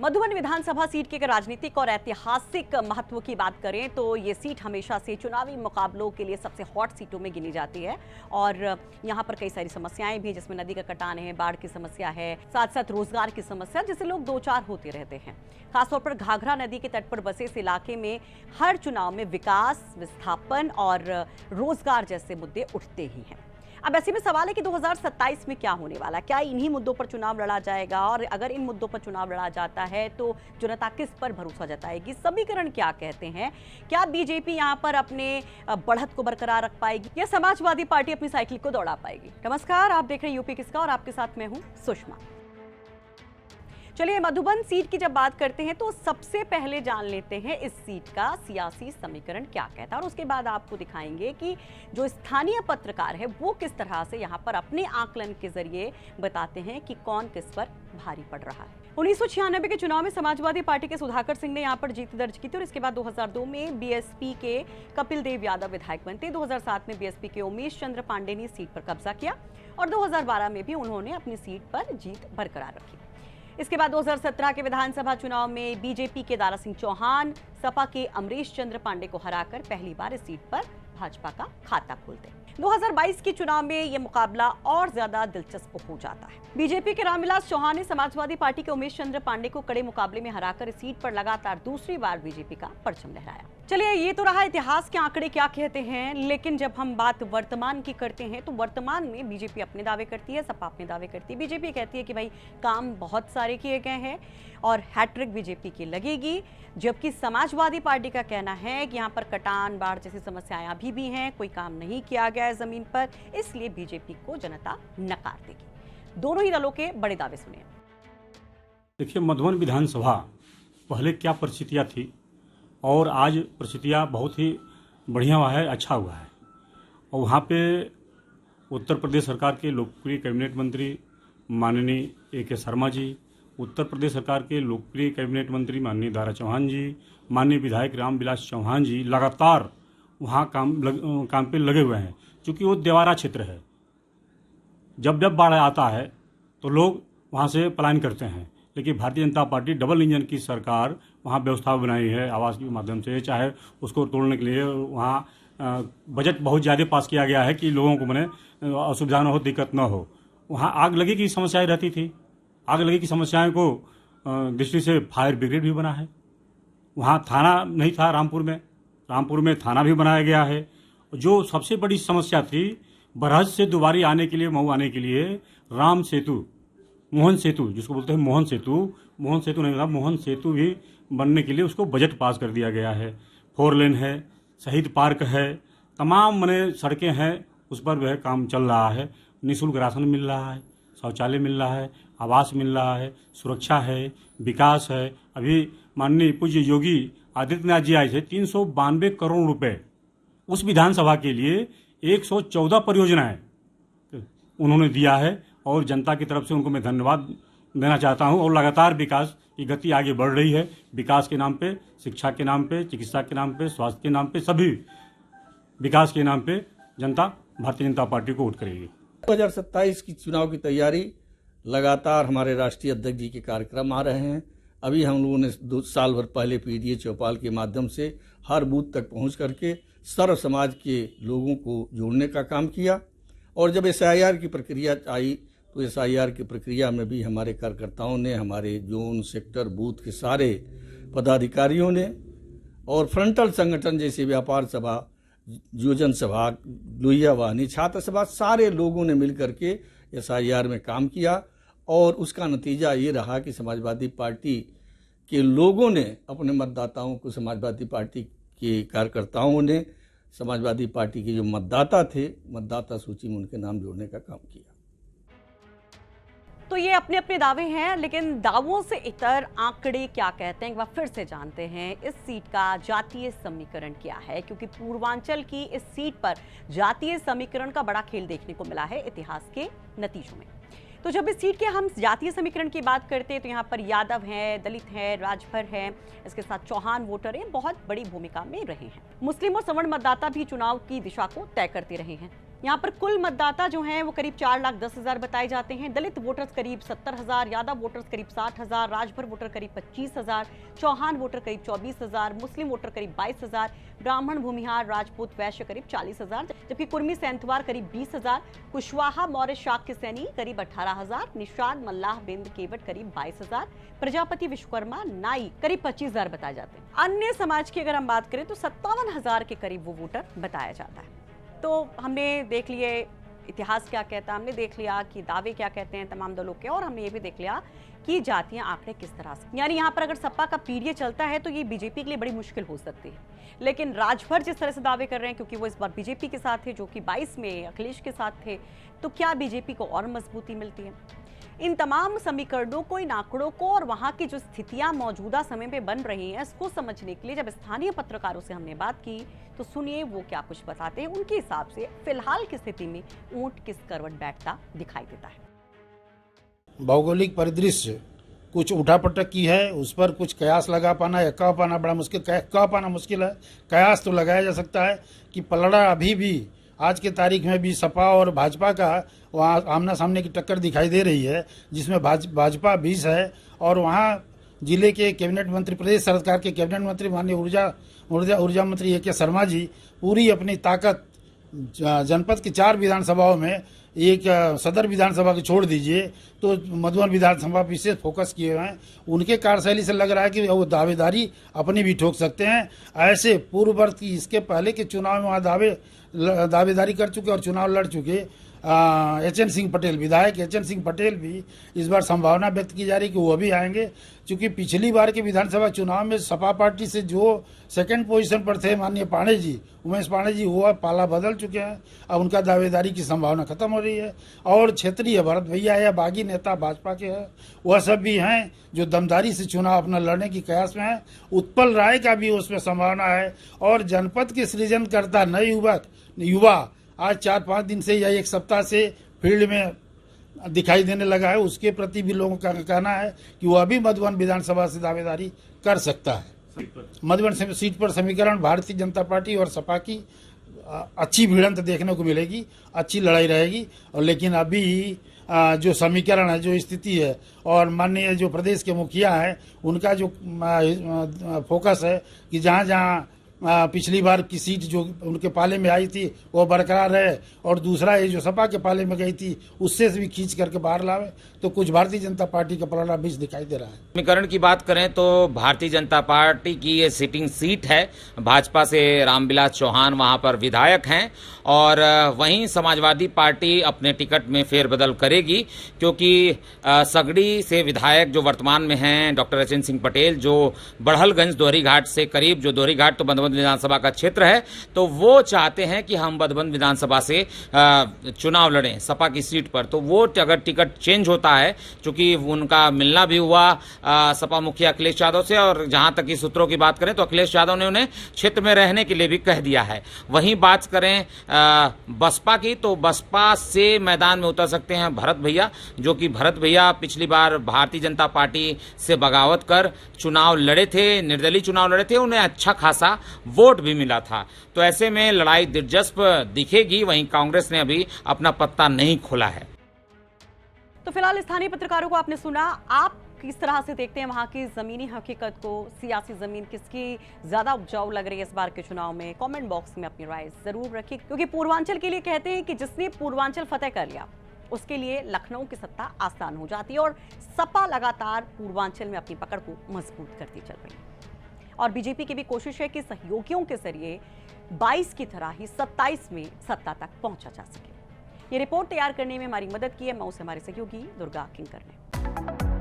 मधुबन विधानसभा seat के राजनीतिक और ऐतिहासिक महत्व की बात करें तो ये सीट हमेशा से चुनावी मुकाबलों के लिए सबसे हॉट सीटों में गिनी जाती है और यहाँ पर कई सारी समस्याएं भी, जिसमें नदी का कटान है, बाढ़ की समस्या है, साथ साथ रोजगार की समस्या, जिससे लोग दो चार होते रहते हैं। खासतौर पर घाघरा नदी के तट पर बसे इस इलाके में हर चुनाव में विकास, विस्थापन और रोजगार जैसे मुद्दे उठते ही हैं। अब ऐसे में सवाल है कि 2027 में क्या होने वाला, क्या इन्हीं मुद्दों पर चुनाव लड़ा जाएगा? और अगर इन मुद्दों पर चुनाव लड़ा जाता है तो जनता किस पर भरोसा जताएगी? समीकरण क्या कहते हैं? क्या बीजेपी यहां पर अपने बढ़त को बरकरार रख पाएगी या समाजवादी पार्टी अपनी साइकिल को दौड़ा पाएगी? नमस्कार, आप देख रहे हैं यूपी किसका और आपके साथ मैं हूं सुषमा। चलिए, मधुबन सीट की जब बात करते हैं तो सबसे पहले जान लेते हैं इस सीट का सियासी समीकरण क्या कहता है और उसके बाद आपको दिखाएंगे कि जो स्थानीय पत्रकार है वो किस तरह से यहाँ पर अपने आकलन के जरिए बताते हैं कि कौन किस पर भारी पड़ रहा है। 1996 के चुनाव में समाजवादी पार्टी के सुधाकर सिंह ने यहाँ पर जीत दर्ज की थी और इसके बाद 2002 में बीएसपी के कपिल देव यादव विधायक बनते। 2007 में बीएसपी के उमेश चंद्र पांडे ने सीट पर कब्जा किया और 2012 में भी उन्होंने अपनी सीट पर जीत बरकरार रखी। इसके बाद 2017 के विधानसभा चुनाव में बीजेपी के दारा सिंह चौहान सपा के अमरीश चंद्र पांडे को हराकर पहली बार इस सीट पर भाजपा का खाता खोलते हैं। 2022 के चुनाव में यह मुकाबला और ज्यादा दिलचस्प हो जाता है। बीजेपी के रामविलास चौहान ने समाजवादी पार्टी के उमेश चंद्र पांडे को कड़े मुकाबले में हराकर इस सीट पर लगातार दूसरी बार बीजेपी का परचम लहराया। चलिए, ये तो रहा इतिहास के आंकड़े क्या कहते हैं, लेकिन जब हम बात वर्तमान की करते हैं तो वर्तमान में बीजेपी अपने दावे करती है, सपा अपने दावे करती है। बीजेपी कहती है कि भाई काम बहुत सारे किए गए हैं और हैट्रिक बीजेपी की लगेगी, जबकि समाजवादी पार्टी का कहना है कि यहाँ पर कटान, बाढ़ जैसी समस्याएं अभी भी हैं, कोई काम नहीं किया गया है जमीन पर, इसलिए बीजेपी को जनता नकार देगी। दोनों ही दलों के बड़े दावे सुनिए। देखिए, मधुबन विधानसभा पहले क्या परिस्थितियाँ थी और आज परिस्थितियाँ बहुत ही बढ़िया हुआ है, अच्छा हुआ है। और वहाँ पे उत्तर प्रदेश सरकार के लोकप्रिय कैबिनेट मंत्री माननीय A.K. शर्मा जी, उत्तर प्रदेश सरकार के लोकप्रिय कैबिनेट मंत्री माननीय दारा चौहान जी, माननीय विधायक रामविलास चौहान जी लगातार वहाँ काम पे लगे हुए हैं। क्योंकि वो देवारा क्षेत्र है, जब बाढ़ आता है तो लोग वहाँ से पलायन करते हैं, लेकिन Bharatiya Janata party double engine की सरकार वहाँ व्यवस्था बनाई है आवास के माध्यम से, चाहे उसको तोड़ने के लिए वहाँ बजट बहुत ज़्यादा पास किया गया है कि लोगों को मने असुविधा न हो, दिक्कत न हो। वहाँ आग लगी की समस्याएं रहती थी, आग लगी की समस्याएं को दृष्टि से फायर ब्रिगेड भी बना है। वहाँ थाना नहीं था रामपुर में थाना भी बनाया गया है। जो सबसे बड़ी समस्या थी बरहज से दुबारी आने के लिए, मऊ आने के लिए राम सेतु, मोहन सेतु जिसको बोलते हैं मोहन सेतु नहीं था, मोहन सेतु भी बनने के लिए उसको बजट पास कर दिया गया है। 4 लेन है, शहीद पार्क है, तमाम मने सड़कें हैं, उस पर वह काम चल रहा है। निःशुल्क राशन मिल रहा है, शौचालय मिल रहा है, आवास मिल रहा है, सुरक्षा है, विकास है। अभी माननीय पूज्य योगी आदित्यनाथ जी आए थे, 392 करोड़ रुपए उस विधानसभा के लिए 114 परियोजनाएं उन्होंने दिया है और जनता की तरफ से उनको मैं धन्यवाद देना चाहता हूं। और लगातार विकास की गति आगे बढ़ रही है। विकास के नाम पे, शिक्षा के नाम पे, चिकित्सा के नाम पे, स्वास्थ्य के नाम पे, सभी विकास के नाम पे जनता भारतीय जनता पार्टी को वोट करेगी। 2027 की चुनाव की तैयारी लगातार हमारे राष्ट्रीय अध्यक्ष जी के कार्यक्रम आ रहे हैं। अभी हम लोगों ने 2 साल भर पहले पीडीए चौपाल के माध्यम से हर बूथ तक पहुंच करके सर्व समाज के लोगों को जोड़ने का काम किया और जब SIR की प्रक्रिया आई तो SIR की प्रक्रिया में भी हमारे कार्यकर्ताओं ने, हमारे जोन, सेक्टर, बूथ के सारे पदाधिकारियों ने और फ्रंटल संगठन जैसे व्यापार सभा, योजन सभा, लोहिया वाहिनी, छात्र सभा, सारे लोगों ने मिलकर के SIR में काम किया और उसका नतीजा ये रहा कि समाजवादी पार्टी के लोगों ने अपने मतदाताओं को, समाजवादी पार्टी के कार्यकर्ताओं ने समाजवादी पार्टी के जो मतदाता थे, मतदाता सूची में उनके नाम जोड़ने का काम किया। तो ये अपने अपने दावे हैं, लेकिन दावों से इतर आंकड़े क्या कहते हैं एक बार फिर से जानते हैं। इस सीट का जातीय समीकरण क्या है, क्योंकि पूर्वांचल की इस सीट पर जातीय समीकरण का बड़ा खेल देखने को मिला है इतिहास के नतीजों में। तो जब इस सीट के हम जातीय समीकरण की बात करते हैं तो यहाँ पर यादव हैं, दलित हैं, राजभर हैं, इसके साथ चौहान वोटर हैं, बहुत बड़ी भूमिका में रहे हैं। मुस्लिम और सवर्ण मतदाता भी चुनाव की दिशा को तय करते रहे हैं। यहाँ पर कुल मतदाता जो हैं वो करीब 4,10,000 बताए जाते हैं। दलित वोटर्स करीब 70,000, यादव वोटर्स करीब 60,000, राजभर वोटर करीब 25,000, चौहान वोटर करीब 24,000, मुस्लिम वोटर करीब 22,000, ब्राह्मण, भूमिहार, राजपूत, वैश्य करीब 40,000, जबकि कुर्मी, सेंथवार करीब 20,000, कुशवाहा, मौर्य, शाक्य सैनी करीब 18,000, निषाद, मल्लाह, बिंद, केवट करीब 22,000, प्रजापति, विश्वकर्मा, नाई करीब 25,000 बताए जाते हैं। अन्य समाज की अगर हम बात करें तो 57,000 के करीब वो वोटर बताया जाता है। तो हमने देख लिए इतिहास क्या कहता है, हमने देख लिया कि दावे क्या कहते हैं तमाम दलों के, और हमने ये भी देख लिया कि जातियां आंकड़े किस तरह से, यानी यहाँ पर अगर सपा का पीडीए चलता है तो ये बीजेपी के लिए बड़ी मुश्किल हो सकती है। लेकिन राजभर जिस तरह से दावे कर रहे हैं, क्योंकि वो इस बार बीजेपी के साथ थे, जो कि 22 में अखिलेश के साथ थे, तो क्या बीजेपी को और मजबूती मिलती है? इन तमाम समीकरणों को, इन आंकड़ों को और वहां की जो स्थितियां मौजूदा समय में बन रही हैं, इसको समझने के लिए जब स्थानीय पत्रकारों से हमने बात की तो सुनिए वो क्या कुछ बताते हैं। उनके हिसाब से फिलहाल की स्थिति में ऊंट किस करवट बैठता दिखाई देता है। भौगोलिक परिदृश्य कुछ उठापटक की है, उस पर कुछ कयास लगा पाना या कह पाना बड़ा मुश्किल, कह पाना मुश्किल है। कयास तो लगाया जा सकता है कि पलड़ा अभी भी आज के तारीख में भी सपा और भाजपा का वहाँ आमना सामने की टक्कर दिखाई दे रही है, जिसमें भाजपा 20 है और वहाँ जिले के कैबिनेट मंत्री, प्रदेश सरकार के कैबिनेट मंत्री माननीय ऊर्जा मंत्री A.K. शर्मा जी पूरी अपनी ताकत जनपद की 4 विधानसभाओं में, एक सदर विधानसभा को छोड़ दीजिए तो मधुबन विधानसभा विशेष फोकस किए हुए हैं। उनके कार्यशैली से लग रहा है कि वो दावेदारी अपनी भी ठोक सकते हैं। ऐसे पूर्ववर्ती इसके पहले के चुनाव में वहाँ दावेदारी कर चुके और चुनाव लड़ चुके H.N. सिंह पटेल, विधायक H.N. सिंह पटेल भी इस बार संभावना व्यक्त की जा रही है कि वो भी आएंगे, क्योंकि पिछली बार के विधानसभा चुनाव में सपा पार्टी से जो सेकंड पोजीशन पर थे माननीय पांडे जी, उमेश पांडे जी, वो पाला बदल चुके हैं। अब उनका दावेदारी की संभावना खत्म हो रही है। और क्षेत्रीय भरत भैया या बागी नेता भाजपा के हैं, वह सब भी हैं जो दमदारी से चुनाव अपना लड़ने की कयास में है। उत्पल राय का भी उसमें संभावना है। और जनपद के सृजनकर्ता नए युवा आज 4-5 दिन से या 1 सप्ताह से फील्ड में दिखाई देने लगा है, उसके प्रति भी लोगों का कहना है कि वह भी मधुबन विधानसभा से दावेदारी कर सकता है। मधुबन सीट पर समीकरण भारतीय जनता पार्टी और सपा की अच्छी भिड़ंत देखने को मिलेगी, अच्छी लड़ाई रहेगी। और लेकिन अभी जो समीकरण है, जो स्थिति है, और माननीय जो प्रदेश के मुखिया हैं, उनका जो फोकस है कि जहाँ जहाँ पिछली बार की सीट जो उनके पाले में आई थी वो बरकरार है, और दूसरा ये जो सपा के पाले में गई थी उससे भी खींच करके बाहर लावे, तो कुछ भारतीय जनता पार्टी का पलड़ा बीच दिखाई दे रहा है। समीकरण की बात करें तो भारतीय जनता पार्टी की ये सिटिंग सीट है। भाजपा से रामविलास चौहान वहां पर विधायक हैं, और वहीं समाजवादी पार्टी अपने टिकट में फेरबदल करेगी, क्योंकि सगड़ी से विधायक जो वर्तमान में हैं डॉक्टर H.N. सिंह पटेल, जो बढ़लगंज दोहरी घाट से करीब, जो दोहरी घाट तो मधुबन विधानसभा का क्षेत्र है, तो वो चाहते हैं कि हम मधुबन विधानसभा से चुनाव लड़ें सपा की सीट पर। तो वो अगर टिकट चेंज होता है, चूंकि उनका मिलना भी हुआ सपा मुखिया अखिलेश यादव से, और जहां तक की सूत्रों की बात करें तो अखिलेश यादव ने उन्हें क्षेत्र में रहने के लिए भी कह दिया है। वहीं बात करें बसपा की, तो बसपा से मैदान में उतर सकते हैं भरत भैया, जो कि भरत भैया पिछली बार भारतीय जनता पार्टी से बगावत कर चुनाव लड़े थे, निर्दलीय चुनाव लड़े थे, उन्हें अच्छा खासा वोट भी मिला था। तो ऐसे में लड़ाई दिलचस्प दिखेगी। वहीं कांग्रेस ने अभी अपना पत्ता नहीं खोला है। तो फिलहाल स्थानीय पत्रकारों को आपने सुना, आप किस तरह से देखते हैं वहां की जमीनी हकीकत को? सियासी जमीन किसकी ज्यादा उपजाऊ लग रही है इस बार के चुनाव में? कमेंट बॉक्स में अपनी राय जरूर रखिए, क्योंकि पूर्वांचल के लिए कहते हैं कि जिसने पूर्वांचल फतेह कर लिया उसके लिए लखनऊ की सत्ता आसान हो जाती है, और सपा लगातार पूर्वांचल में अपनी पकड़ को मजबूत करती चल रही है। और बीजेपी की भी कोशिश है कि सहयोगियों के जरिए 22 की तरह ही 27 में सत्ता तक पहुंचा जा सके। ये रिपोर्ट तैयार करने में हमारी मदद की है मऊ से हमारे सहयोगी दुर्गा किंकर ने।